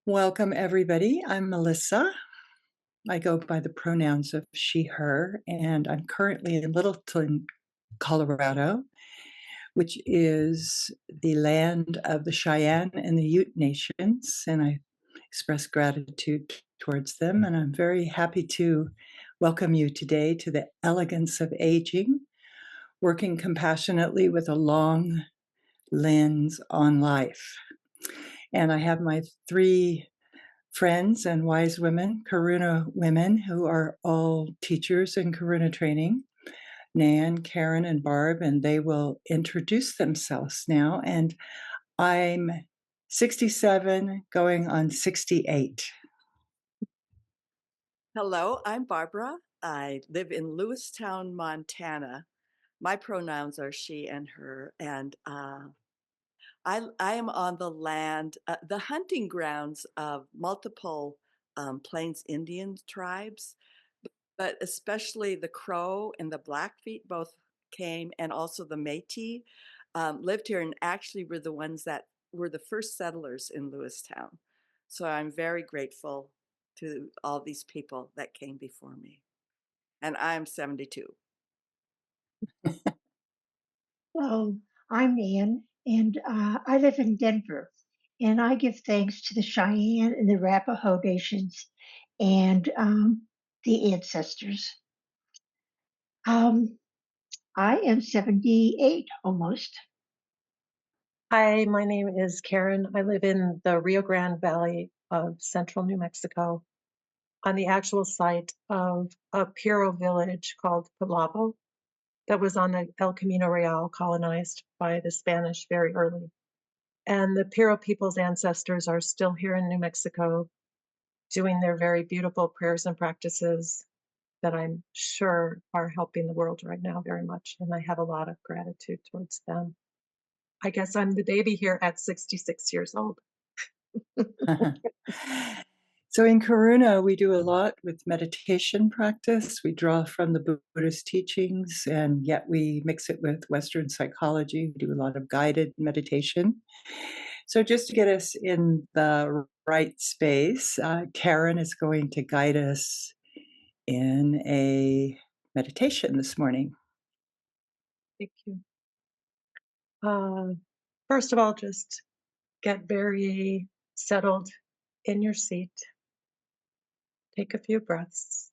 Welcome, everybody. I'm Melissa. I go by the pronouns of she, her, and I'm currently in Littleton, Colorado, which is the land of the Cheyenne and the Ute nations. And I express gratitude towards them. And I'm very happy to welcome you today to the Elegance of Aging, working compassionately with a long lens on life. And I have my three friends and wise women, Karuna women, who are all teachers in Karuna training, Nan, Karen, and Barb, and they will introduce themselves now. And I'm 67, going on 68. Hello, I'm Barbara. I live in Lewistown, Montana. My pronouns are she and her, and I am on the land, the hunting grounds of multiple Plains Indian tribes, but especially the Crow and the Blackfeet both came, and also the Métis lived here and actually were the ones that were the first settlers in Lewistown. So I'm very grateful to all these people that came before me. And I'm 72. Hello, I'm Ann, and I live in Denver. And I give thanks to the Cheyenne and the Arapaho nations and the ancestors. Um, I am 78 almost. Hi, my name is Karen. I live in the Rio Grande Valley of central New Mexico on the actual site of a Piro village called Palabo that was on the El Camino Real, colonized by the Spanish very early. And the Piro people's ancestors are still here in New Mexico doing their very beautiful prayers and practices that I'm sure are helping the world right now very much. And I have a lot of gratitude towards them. I guess I'm the baby here at 66 years old. So in Karuna, we do a lot with meditation practice. We draw from the Buddhist teachings, and yet we mix it with Western psychology. We do a lot of guided meditation. So just to get us in the right space, Karen is going to guide us in a meditation this morning. Thank you. First of all, just get very settled in your seat. Take a few breaths.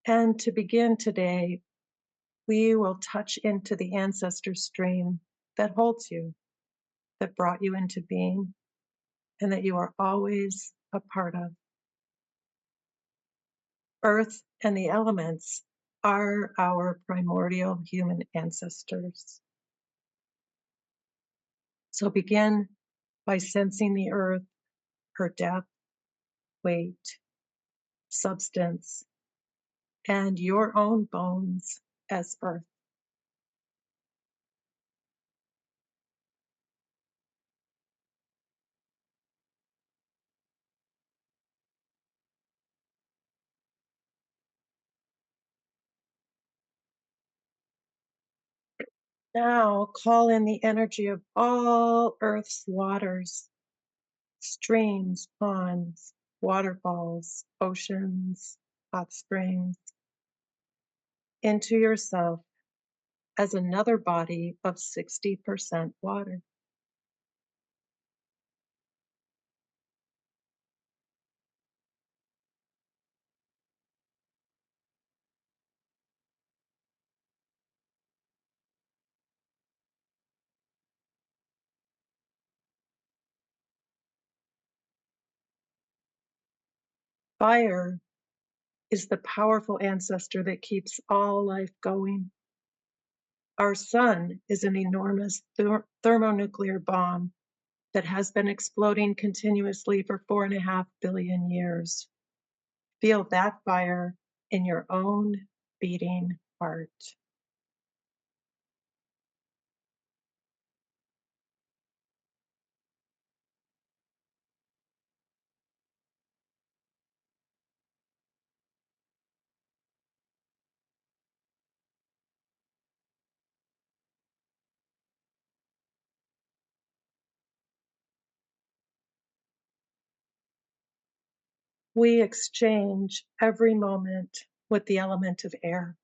And to begin today, we will touch into the ancestor stream that holds you, that brought you into being, and that you are always a part of. Earth and the elements are our primordial human ancestors. So begin by sensing the earth, her depth, weight, substance, and your own bones as earth. Now call in the energy of all earth's waters, streams, ponds, waterfalls, oceans, hot springs, into yourself as another body of 60% water. Fire is the powerful ancestor that keeps all life going. Our sun is an enormous thermonuclear bomb that has been exploding continuously for 4.5 billion years. Feel that fire in your own beating heart. We exchange every moment with the element of air.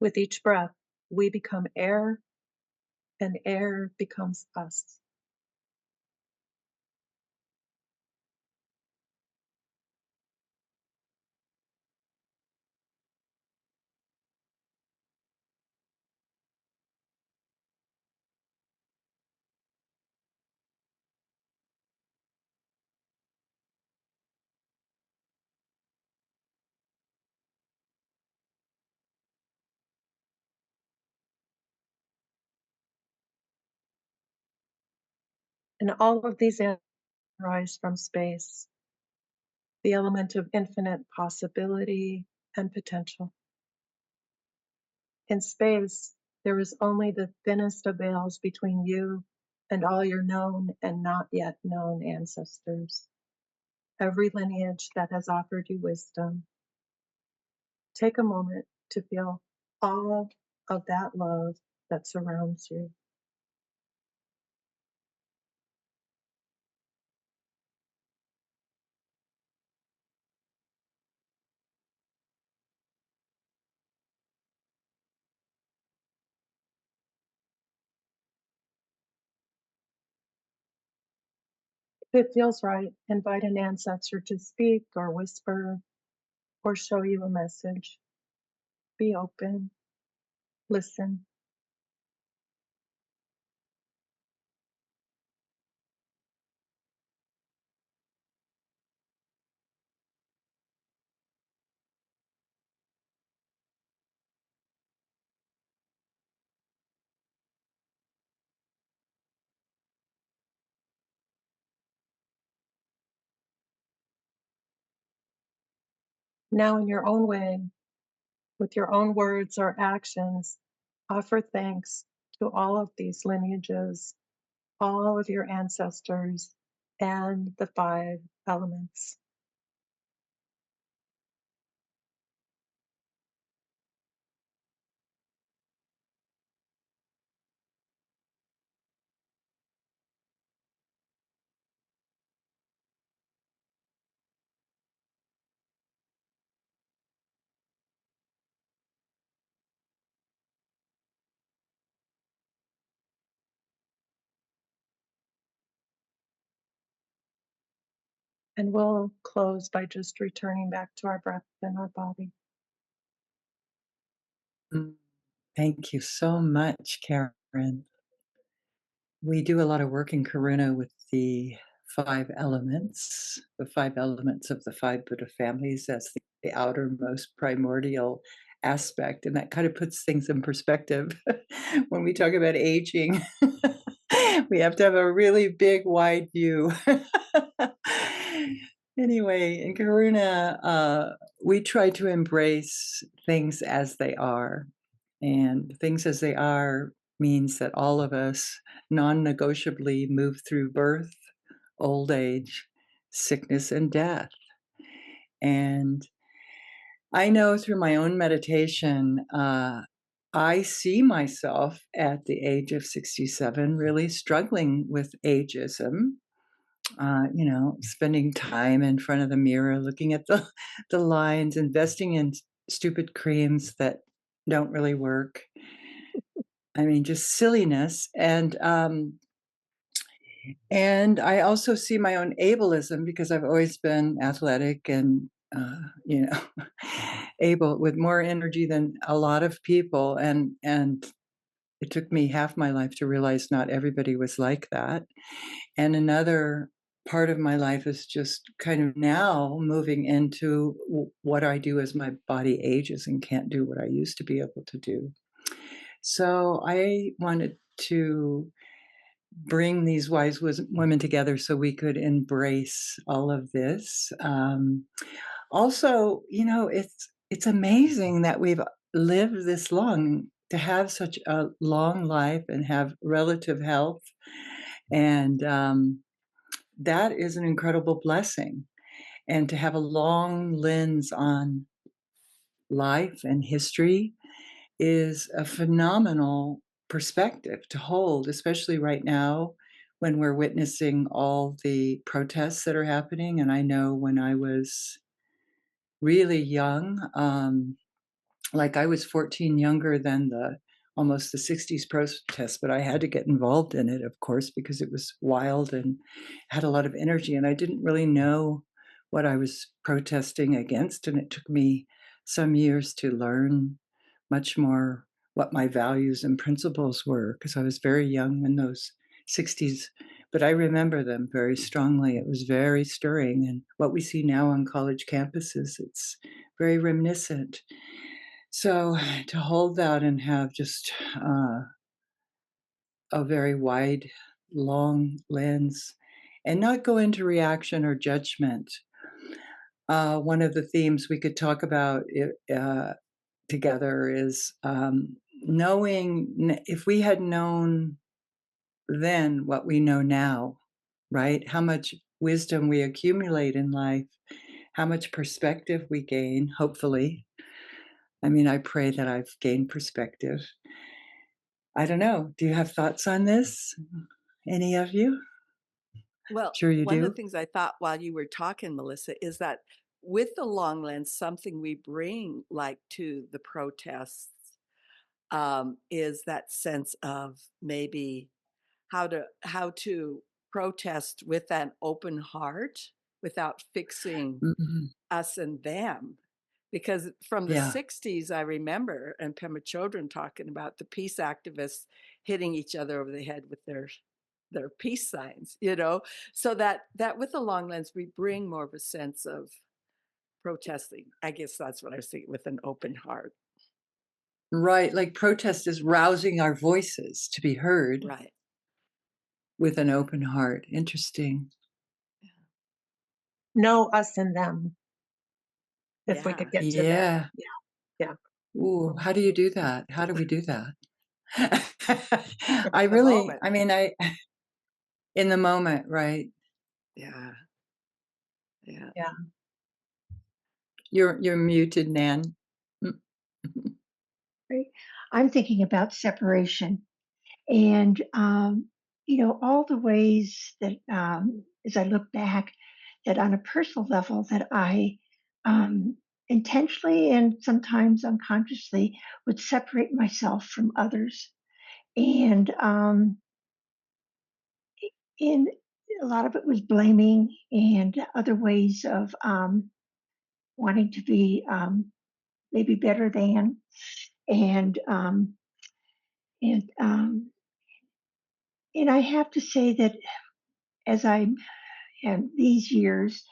With each breath, we become air, and air becomes us. And all of these rise from space, the element of infinite possibility and potential. In space, there is only the thinnest of veils between you and all your known and not yet known ancestors, every lineage that has offered you wisdom. Take a moment to feel all of that love that surrounds you. If it feels right, invite an ancestor to speak or whisper or show you a message. Be open, listen. Now, in your own way, with your own words or actions, offer thanks to all of these lineages, all of your ancestors, and the five elements. And we'll close by just returning back to our breath and our body. Mm, thank you so much, Karen. We do a lot of work in Karuna with the 5 elements of the 5 Buddha families as the outermost primordial aspect. And that kind of puts things in perspective when we talk about aging. We have to have a really big, wide view. Anyway, in Karuna, we try to embrace things as they are. And things as they are means that all of us non-negotiably move through birth, old age, sickness, and death. And I know through my own meditation, I see myself at the age of 67 really struggling with ageism. Spending time in front of the mirror, looking at the lines, investing in stupid creams that don't really work. I mean, just silliness. And I also see my own ableism because I've always been athletic and, you know, able with more energy than a lot of people. And it took me half my life to realize not everybody was like that. And another part of my life is just kind of now moving into what I do as my body ages and can't do what I used to be able to do. So I wanted to bring these wise women together so we could embrace all of this. Also, it's amazing that we've lived this long, to have such a long life and have relative health, and that is an incredible blessing. And to have a long lens on life and history is a phenomenal perspective to hold, especially right now when we're witnessing all the protests that are happening. And I know when I was really young, like I was 14 younger than the almost the 60s protests, but I had to get involved in it, of course, because it was wild and had a lot of energy. And I didn't really know what I was protesting against. And it took me some years to learn much more what my values and principles were, because I was very young in those 60s. But I remember them very strongly. It was very stirring. And what we see now on college campuses, it's very reminiscent. So to hold that and have just a very wide, long lens and not go into reaction or judgment. One of the themes we could talk about together is knowing if we had known then what we know now, right? How much wisdom we accumulate in life, how much perspective we gain, hopefully. I mean, I pray that I've gained perspective. I don't know. Do you have thoughts on this? Any of you? Well, Sure you one of the do. things I thought while you were talking, Melissa, is that with the long lens, something we bring like to the protests is that sense of maybe how to protest with an open heart without fixing Mhm. us and them. Because from the Yeah. 60s, I remember, and Pema Chodron talking about the peace activists hitting each other over the head with their peace signs, you know, so that with the long lens, we bring more of a sense of protesting. I guess that's what I was thinking, with an open heart. Right. Like protest is rousing our voices to be heard Right. with an open heart. Interesting. No us and them, if we Yeah. could get to that. Yeah. Yeah, yeah. Ooh, how do you do that? How do we do that? I In the really, moment. I mean, in the moment, right? Yeah. Yeah. Yeah. You're muted, Nan. Mm. Right? I'm thinking about separation and, all the ways that, as I look back, that on a personal level, that I um, intentionally and sometimes unconsciously would separate myself from others. And in a lot of it was blaming and other ways of wanting to be maybe better than. And and um, and I have to say that as I am these years,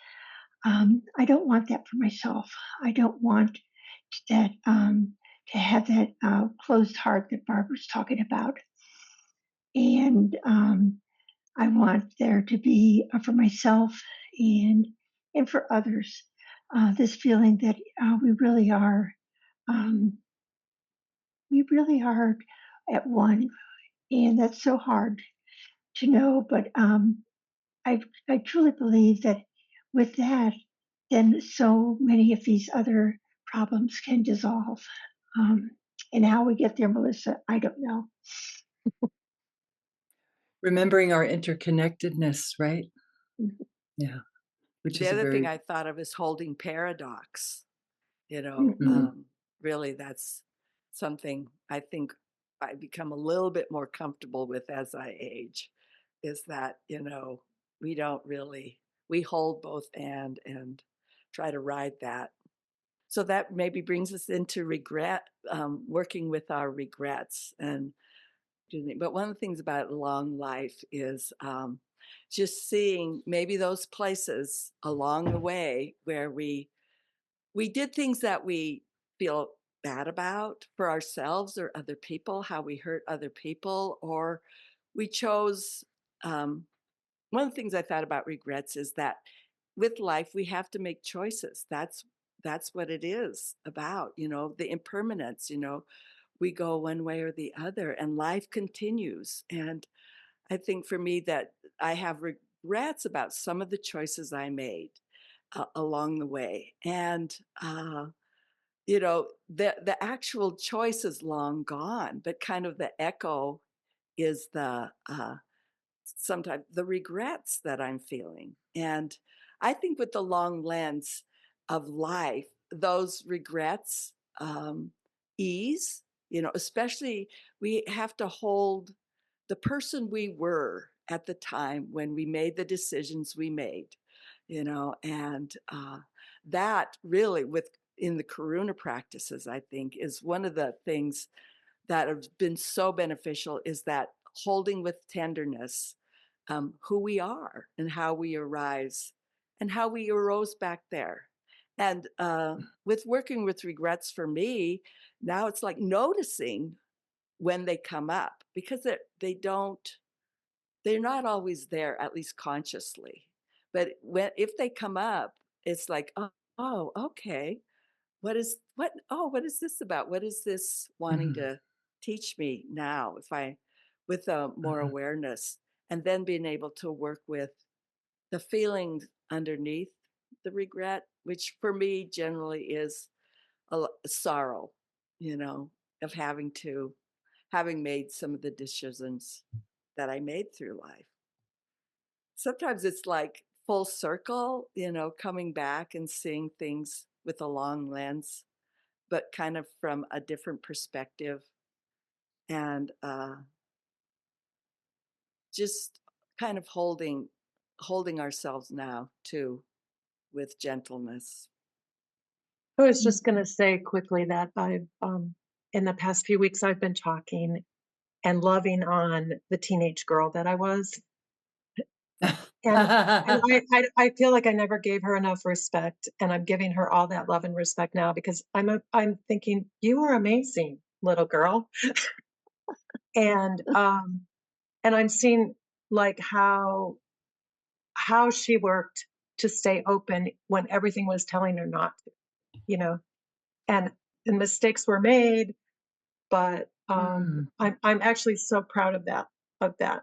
I don't want that for myself. I don't want that to have that closed heart that Barbara's talking about. And I want there to be for myself and and for others this feeling that um, we really are at one, and that's so hard to know. But I truly believe that with that, then so many of these other problems can dissolve. Um, and how we get there, Melissa, I don't know. Remembering our interconnectedness, right? Yeah, which The is a other thing very I thought of is holding paradox. You know, Mhm. really, that's something I think I become a little bit more comfortable with as I age, is that, we don't really, we hold both and try to ride that. So that maybe brings us into regret, working with our regrets. But one of the things about long life is just seeing maybe those places along the way where we did things that we feel bad about for ourselves or other people, how we hurt other people, or we chose. One of the things I thought about regrets is that with life we have to make choices. That's what it is about. The impermanence. We go one way or the other, and life continues. And I think for me that I have regrets about some of the choices I made along the way, and the actual choice is long gone, but kind of the echo is sometimes the regrets that I'm feeling. And I think with the long lens of life, those regrets ease, especially we have to hold the person we were at the time when we made the decisions we made, and that really with in the Karuna practices, I think, is one of the things that have been so beneficial is that holding with tenderness who we are and how we arise and how we arose back there. And with working with regrets for me, now it's like noticing when they come up because they're not always there, at least consciously. But if they come up, it's like, oh, okay, what is this about? What is this wanting Mhm, to teach me now? If I with more mhm, awareness, and then being able to work with the feelings underneath the regret, which for me generally is sorrow, you know, of having made some of the decisions that I made through life. Sometimes it's like full circle, coming back and seeing things with a long lens, but kind of from a different perspective, and just kind of holding ourselves now too with gentleness. I was just Mhm. going to say quickly that I've, in the past few weeks, I've been talking and loving on the teenage girl that I was. And I feel like I never gave her enough respect, and I'm giving her all that love and respect now because I'm thinking, "You are amazing, little girl." And, and I'm seeing, like, how she worked to stay open when everything was telling her not to, you know? And mistakes were made, but, mm, I'm actually so proud of that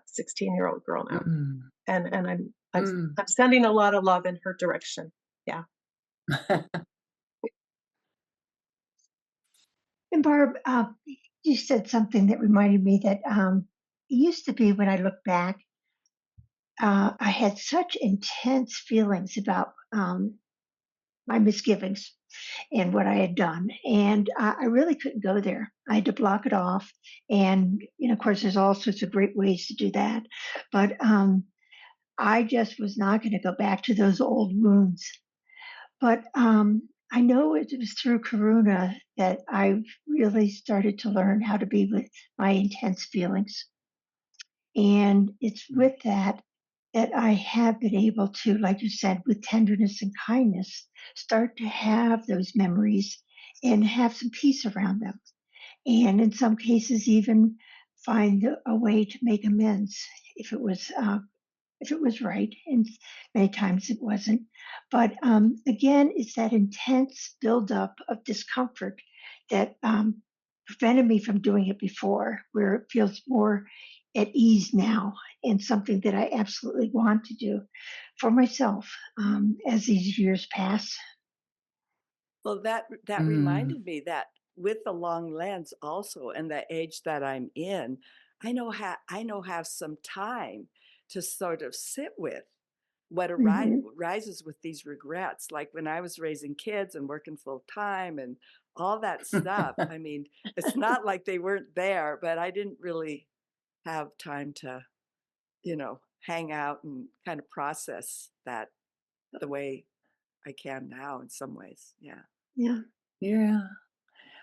16-year-old girl now, mm, and mm. I'm sending a lot of love in her direction. Yeah. And Barb, you said something that reminded me that it used to be when I look back, I had such intense feelings about my misgivings and what I had done. And I really couldn't go there. I had to block it off. And, of course, there's all sorts of great ways to do that. But I just was not going to go back to those old wounds. But I know it was through Karuna that I really started to learn how to be with my intense feelings. And it's with that that I have been able to, like you said, with tenderness and kindness, start to have those memories and have some peace around them. And in some cases, even find a way to make amends if it was right, and many times it wasn't. But again, it's that intense buildup of discomfort that prevented me from doing it before, where it feels more at ease now and something that I absolutely want to do for myself as these years pass. Well, that Mm, reminded me that with the long lens also and the age that I'm in, I know have some time to sort of sit with what Hmm. arises with these regrets. Like when I was raising kids and working full time and all that stuff. I mean, it's not like they weren't there, but I didn't really have time to, hang out and kind of process that the way I can now in some ways. Yeah. Yeah. yeah.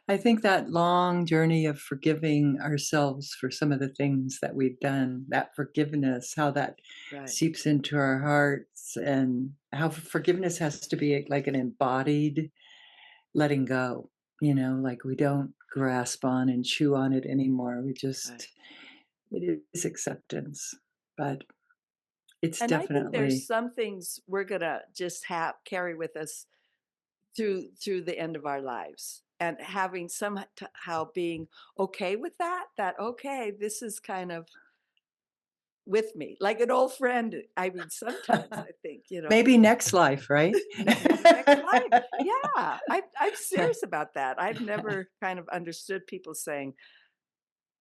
I think that long journey of forgiving ourselves for some of the things that we've done, that forgiveness, how that Right. seeps into our hearts, and how forgiveness has to be like an embodied letting go, like we don't grasp on and chew on it anymore. Right. It is acceptance, but it's And I think there's definitely, some things we're gonna just have carry with us through the end of our lives, and having somehow being okay with that. That okay, this is kind of with me, like an old friend. I mean, sometimes I think maybe next life, right? maybe next life. Yeah, I'm serious about that. I've never kind of understood people saying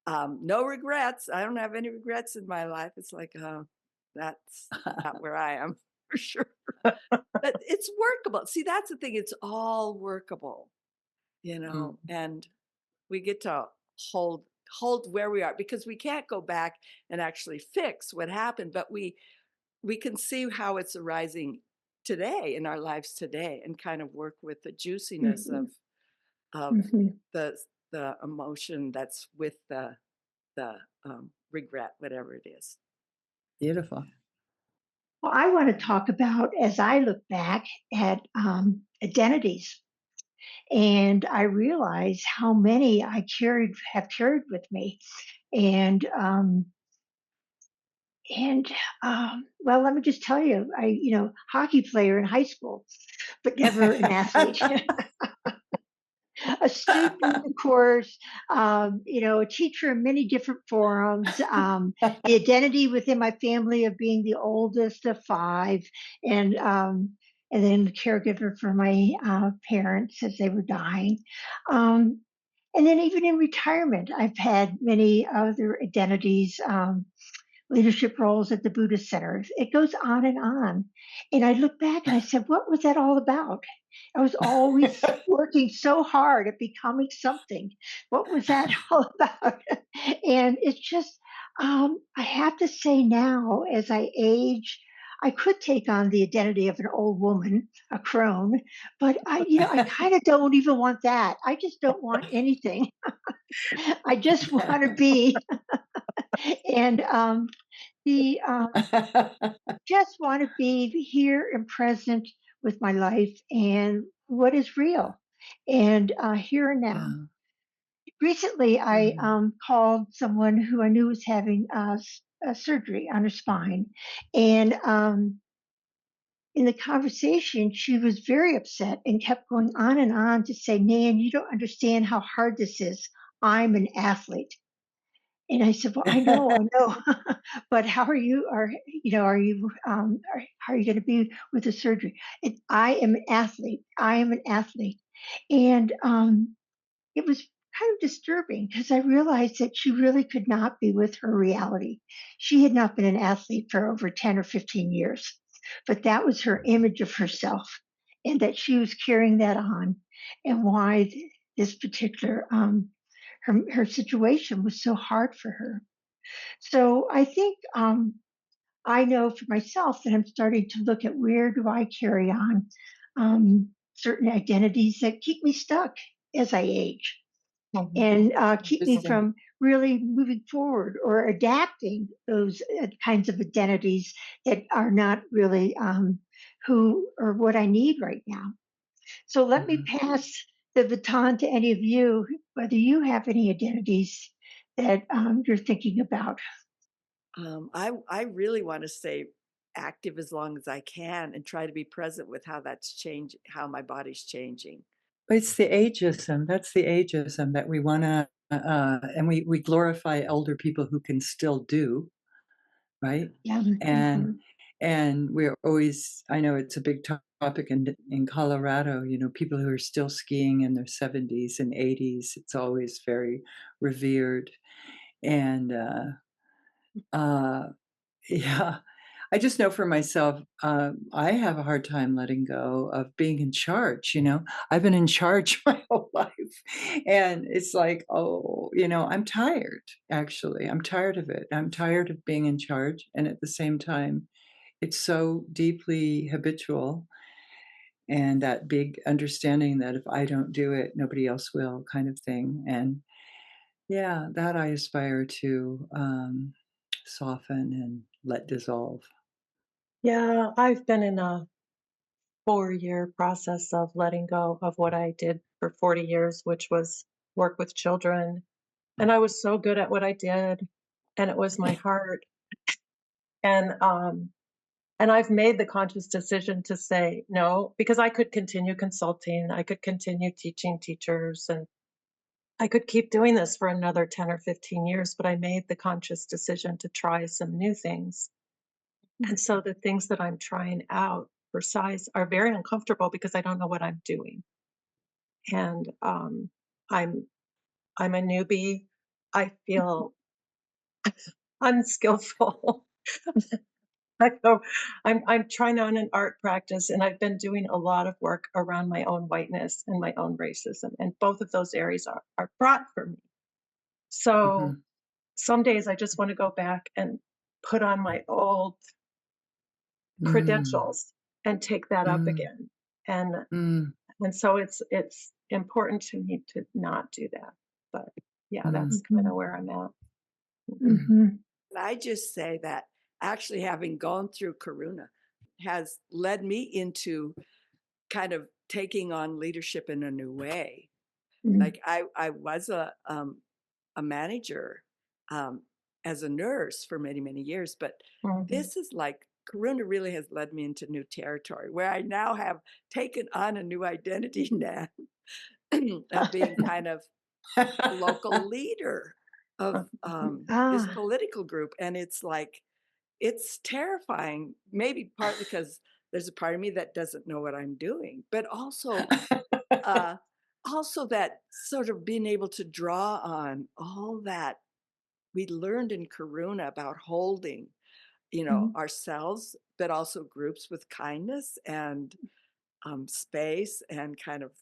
no regrets. I don't have any regrets in my life. It's like, That's not where I am for sure. But it's workable. See, that's the thing. It's all workable, Mm. and we get to hold where we are because we can't go back and actually fix what happened, but we can see how it's arising today in our lives today and kind of work with the juiciness Mhm, of mhm. the the emotion that's with the regret, whatever it is. Beautiful. Well, I want to talk about as I look back at identities, and I realize how many I have carried with me, and and well, let me just tell you, hockey player in high school, but never an athlete. A student, of course, a teacher in many different forums, the identity within my family of being the oldest of five, and then the caregiver for my parents as they were dying. Um, and then even in retirement, I've had many other identities. Leadership roles at the Buddhist Center. It goes on and on. And I look back and I said, what was that all about? I was always working so hard at becoming something. What was that all about? And it's just, I have to say now, as I age, I could take on the identity of an old woman, a crone, but I kind of don't even want that. I just don't want anything. I just want to be. And the just want to be here and present with my life and what is real and here and now. Yeah. Recently, I Mm. called someone who I knew was having a surgery on her spine, and in the conversation, she was very upset and kept going on and on to say, "Nan, you don't understand how hard this is. I'm an athlete." And I said, "Well, I know, but how are you? How are you going to be with the surgery?" And I am an athlete. I am an athlete, and it was kind of disturbing because I realized that she really could not be with her reality. She had not been an athlete for over 10 or 15 years, but that was her image of herself, and that she was carrying that on, and why this particular her situation was so hard for her. So I think I know for myself that I'm starting to look at where do I carry on certain identities that keep me stuck as I age Mhm. and keep me Interesting. from really moving forward or adapting those kinds of identities that are not really who or what I need right now. So let me Mhm. pass the baton to any of you, whether you have any identities that you're thinking about. I really want to stay active as long as I can and try to be present with how my body's changing. It's the ageism. That's the ageism that we wanna, and we glorify elder people who can still do, right? Yeah. And Mhm. and we're always I know it's a big topic in Colorado, people who are still skiing in their 70s and 80s, it's always very revered, and, uh yeah. I just know for myself, I have a hard time letting go of being in charge, I've been in charge my whole life, and it's like, "Oh," I'm tired, actually. I'm tired of it. I'm tired of being in charge, and at the same time, it's so deeply habitual, and that big understanding that if I don't do it, nobody else will kind of thing, and yeah, that I aspire to, soften and let dissolve. Yeah, I've been in a 4-year process of letting go of what I did for 40 years, which was work with children. And I was so good at what I did, and it was my heart. And and I've made the conscious decision to say no, because I could continue consulting, I could continue teaching teachers, and I could keep doing this for another 10 or 15 years, but I made the conscious decision to try some new things. And so the things that I'm trying out for size are very uncomfortable because I don't know what I'm doing. And I'm I'm a newbie. I feel unskillful. I go, I'm trying on an art practice, and I've been doing a lot of work around my own whiteness and my own racism, and both of those areas are fraught for me. So Mhm. some days I just want to go back and put on my old Mm, credentials and take that up mm, again. And mm, and so it's important to me to not do that. But yeah, that's mm, kind of Mhm. where I'm at. Mhm. mm, Mhm. I just say that actually having gone through Karuna has led me into kind of taking on leadership in a new way. Mm. Like I was a manager um, as a nurse for many, many years, but Mhm. this is like Karuna really has led me into new territory where I now have taken on a new identity now of being kind of a local leader of this Ah, political group. And it's like, it's terrifying, maybe partly because there's a part of me that doesn't know what I'm doing, but uh, also that sort of being able to draw on all that we learned in Karuna about holding, mhm. ourselves, but also groups with kindness and space and kind of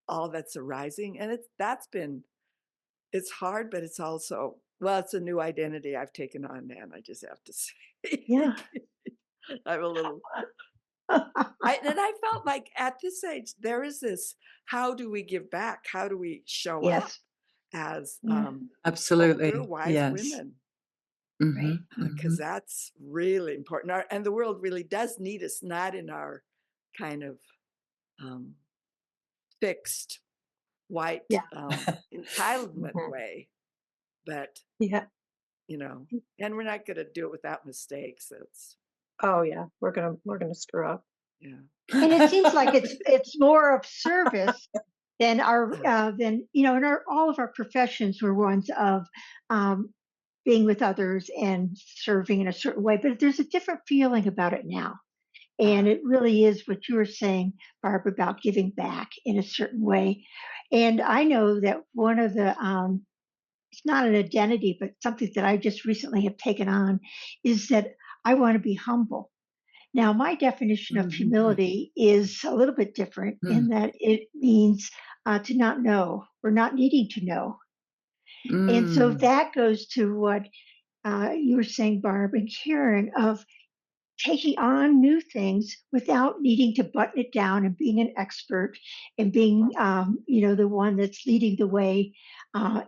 all that's arising. And it's hard, but it's also, well, it's a new identity I've taken on, man. I just have to say, Yeah. I'm a little, and I felt like at this age, there is this, how do we give back? How do we show up Yes. as Yeah. older, Absolutely. wise Yes. women? Right. Mhm, Because mhm. that's really important. And the world really does need us, not in our kind of um, fixed white Yeah. entitlement Mhm. way, but, Yeah. you know, and we're not going to do it without mistakes. It's, Oh yeah, we're gonna screw up. yeah. And it seems like it's more of service than our Yeah. than in our all of our professions were ones of um, being with others and serving in a certain way. But there's a different feeling about it now. And Uh, it really is what you were saying, Barb, about giving back in a certain way. And I know that one of the, it's not an identity, but something that I just recently have taken on is that I want to be humble. Now, my definition of Mhm, humility is a little bit different in mm, that it means to not know or not needing to know. And so mm, that goes to what you were saying, Barb and Karen, of taking on new things without needing to button it down and being an expert and being, the one that's leading the way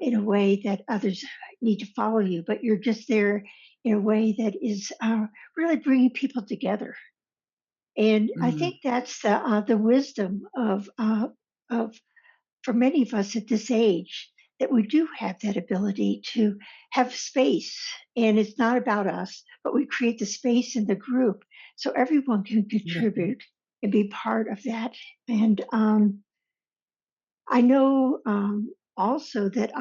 in a way that others need to follow you. But you're just there in a way that is really bringing people together. And I mm, think that's the wisdom of for many of us at this age that we do have that ability to have space. And it's not about us, but we create the space in the group so everyone can beautiful. contribute and be part of that. And I know also that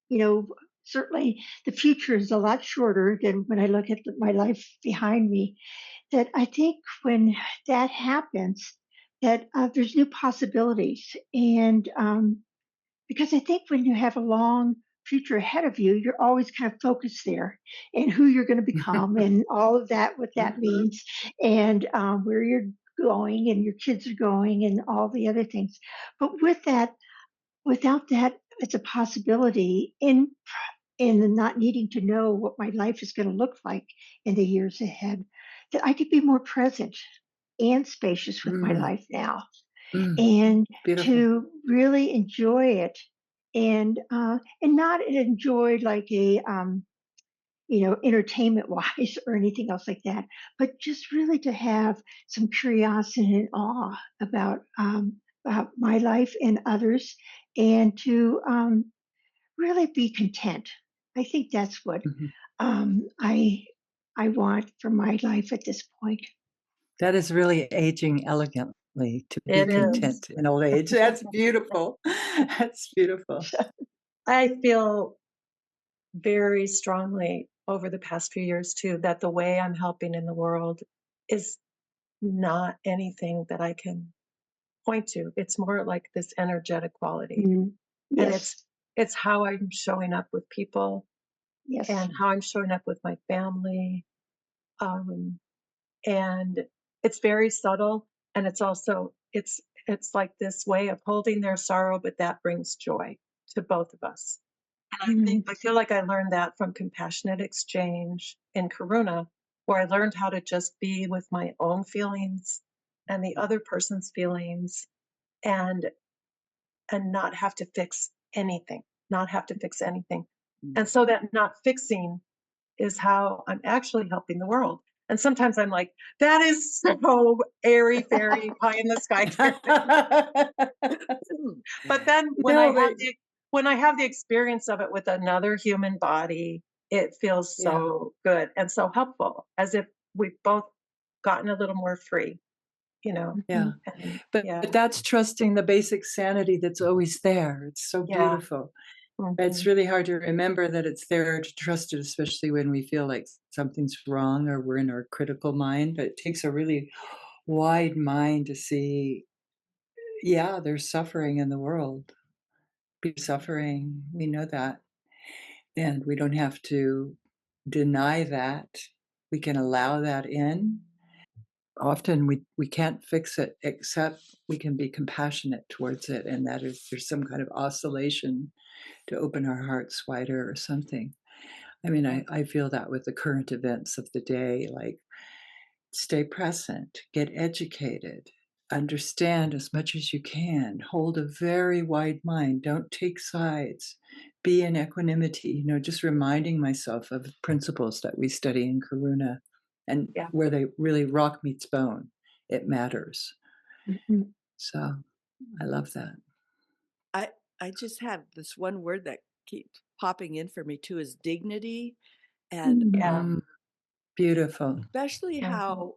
you know, certainly the future is a lot shorter than when I look at my life behind me. That I think when that happens, that there's new possibilities. And because I think when you have a long future ahead of you, you're always kind of focused there and who you're going to become and all of that, what that Mhm, means, and where you're going and your kids are going and all the other things. But with that, without that, it's a possibility in the not needing to know what my life is going to look like in the years ahead, that I could be more present and spacious with my mm, life now mm, and beautiful. to really enjoy it and not enjoy like a entertainment wise or anything else like that, but just really to have some curiosity and awe about my life and others, and to really be content. I think that's what Mhm. I want for my life at this point. That is really aging elegantly, to be It is. content in old age. That's beautiful. That's beautiful. I feel very strongly over the past few years too that the way I'm helping in the world is not anything that I can point to. It's more like this energetic quality. Mm. And Yes, it's how I'm showing up with people yes. and how I'm showing up with my family. Um, and it's very subtle, and it's also it's like this way of holding their sorrow, but that brings joy to both of us. And Mhm. I feel like I learned that from compassionate exchange in Karuna, where I learned how to just be with my own feelings and the other person's feelings, and not have to fix anything, not have to fix anything. Mm. And so that not fixing is how I'm actually helping the world. And sometimes I'm like, that is so airy fairy pie in the sky, Karen. But then No, but when I have the experience of it with another human body, it feels yeah, so good and so helpful, as if we've both gotten a little more free, you know? yeah. Mhm. And But yeah, that's trusting the basic sanity that's always there. It's so yeah. beautiful. It's Mhm. really hard to remember that it's there to trust it, especially when we feel like something's wrong or we're in our critical mind. But it takes a really wide mind to see, yeah, there's suffering in the world. People suffering. We know that. And we don't have to deny that. We can allow that in. Often we can't fix it except we can be compassionate towards it. And that is, there's some kind of oscillation to open our hearts wider or something. I mean, I feel that with the current events of the day, like stay present, get educated, understand as much as you can, hold a very wide mind, don't take sides, be in equanimity, just reminding myself of the principles that we study in Karuna and Yeah. where they really rock meets bone. It matters. Mhm. So I love that. I I just have this one word that keeps popping in for me too is dignity, and Mhm. Yeah. Beautiful. especially Mhm. how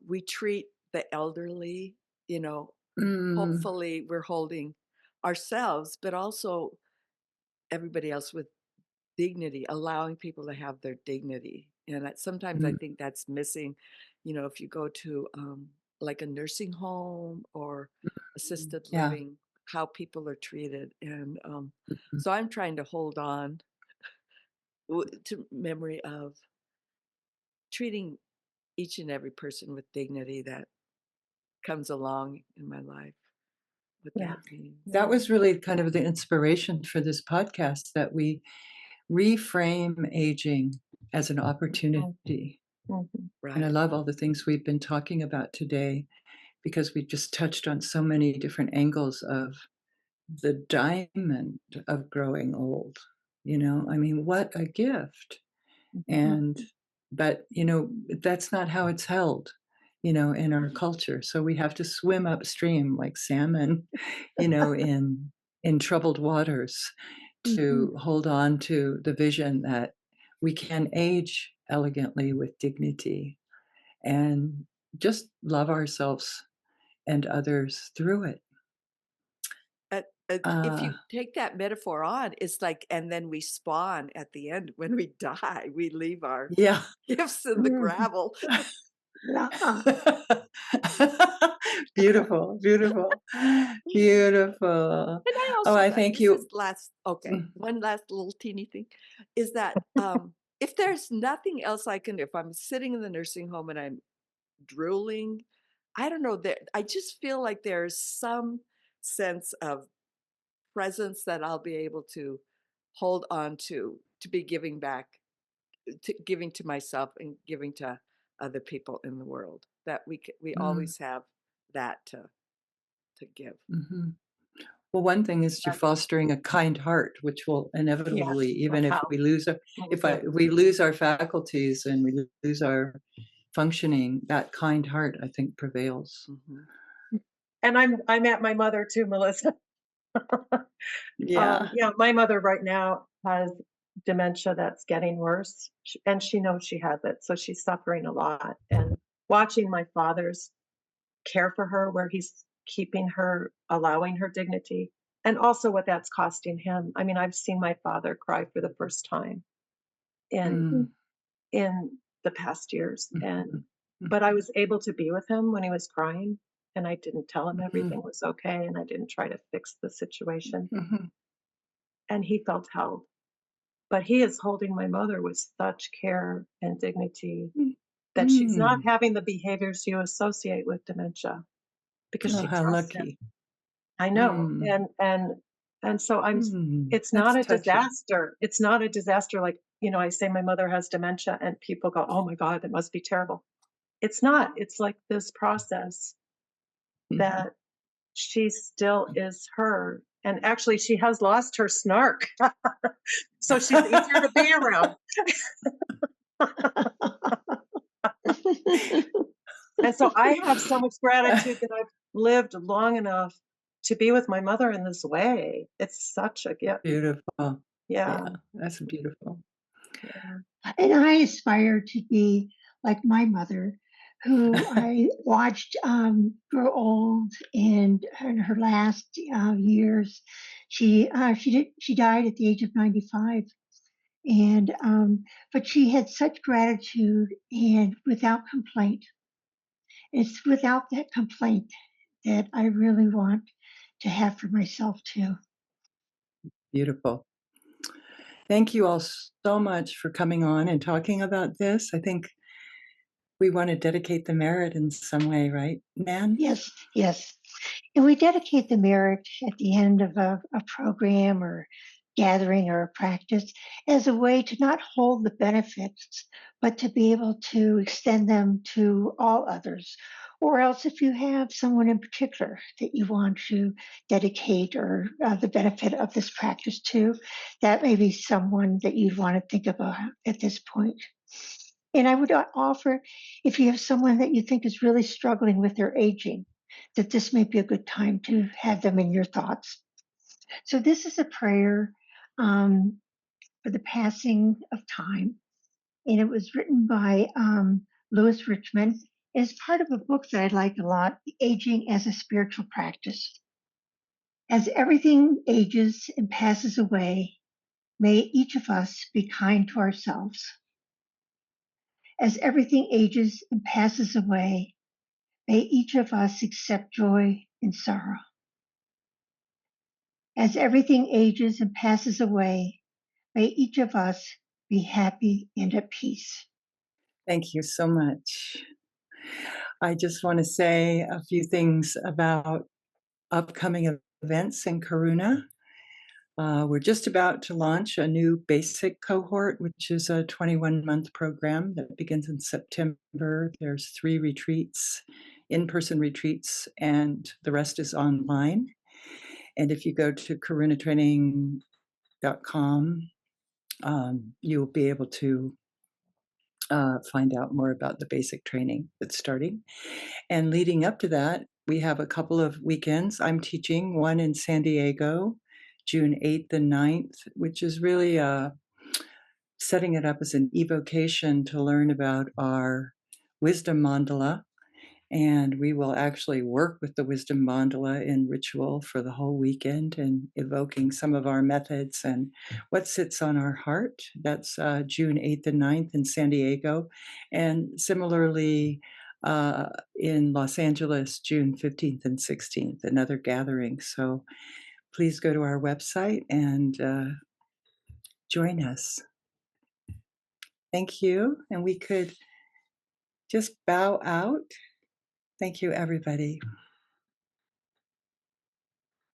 we treat the elderly. You know, Mm, hopefully we're holding ourselves, but also everybody else with dignity, allowing people to have their dignity. And sometimes I mm, think that's missing. You know, if you go to like a nursing home or assisted yeah. living, how people are treated. And Mm, so I'm trying to hold on to memory of treating each and every person with dignity that comes along in my life, what Yeah. that means. That Yeah. was really kind of the inspiration for this podcast, that we reframe aging as an Mhm. opportunity. Mhm. And I Right. love all the things we've been talking about today because we just touched on so many different angles of the diamond of growing old. I mean, what a gift. And, Mhm. but, that's not how it's held, in our culture. So we have to swim upstream like salmon, in troubled waters Mhm. to hold on to the vision that we can age elegantly with dignity and just love ourselves and others through it. If Uh, you take that metaphor on, it's like, and then we spawn at the end when we die, we leave our yeah. gifts in the Mhm. gravel. Yeah. Beautiful, beautiful, beautiful. And I Oh, also I thought thank this is you. last, okay, Mm, one last little teeny thing is that if there's nothing else I can do, if I'm sitting in the nursing home and I'm drooling, I don't know that I just feel like there's some sense of presence that I'll be able to hold on to be giving back, to giving to myself and giving to other people in the world. That we mm, always have that to give. mhm. Well, one thing is you're fostering a kind heart, which will inevitably, Yes. even if Wow. we lose our, Mhm. if we lose our faculties and we lose our functioning, that kind heart, I think, prevails. Hmm. And I'm at my mother too, Melissa. Yeah. Yeah, my mother right now has dementia that's getting worse, and she knows she has it, so she's suffering a lot. And watching my father's care for her, where he's keeping her, allowing her dignity, and also what that's costing him. I mean, I've seen my father cry for the first time in Mm, in the past years, and mhm, but I was able to be with him when he was crying, and I didn't tell him mhm, everything was okay, and I didn't try to fix the situation, mhm, and he felt held. But he is holding my mother with such care and dignity, that she's not having the behaviors you associate with dementia because Oh, she how trusts him. lucky. I know. Mm. And so it's That's not a touching. disaster. It's not a disaster like, I say my mother has dementia and people go, "Oh my God, that must be terrible." It's not. It's like this process Mhm. that she still is her. And actually she has lost her snark. So she's easier to be around. And so I have so much gratitude that I've lived long enough to be with my mother in this way. It's such a gift. Beautiful. Yeah. Yeah, that's beautiful. Yeah. And I aspire to be like my mother, who I watched grow old, and in her last years, she died at the age of 95, and but she had such gratitude and without complaint. It's without that complaint that I really want to have for myself too. Beautiful. Thank you all so much for coming on and talking about this. I think we want to dedicate the merit in some way, right, Nan? Yes, yes. And we dedicate the merit at the end of a program or gathering or a practice as a way to not hold the benefits, but to be able to extend them to all others. Or else, if you have someone in particular that you want to dedicate or the benefit of this practice to, that may be someone that you'd want to think about at this point. And I would offer, if you have someone that you think is really struggling with their aging, that this may be a good time to have them in your thoughts. So, this is a prayer for the passing of time, and it was written by Louis Richmond as part of a book that I like a lot, Aging as a Spiritual Practice. As everything ages and passes away, may each of us be kind to ourselves. As everything ages and passes away, may each of us accept joy and sorrow. As everything ages and passes away, may each of us be happy and at peace. Thank you so much. I just want to say a few things about upcoming events in Karuna. We're just about to launch a new basic cohort, which is a 21-month program that begins in September. There's 3 retreats, in-person retreats, and the rest is online. And if you go to Karuna-trained.com, you'll be able to find out more about the basic training that's starting. And leading up to that, we have a couple of weekends. I'm teaching one in San Diego, June 8th and 9th, which is really setting it up as an evocation to learn about our wisdom mandala. And we will actually work with the wisdom mandala in ritual for the whole weekend and evoking some of our methods and what sits on our heart. That's June 8th and 9th in San Diego. And similarly, in Los Angeles, June 15th and 16th, another gathering. So please go to our website and join us. Thank you. And we could just bow out. Thank you, everybody.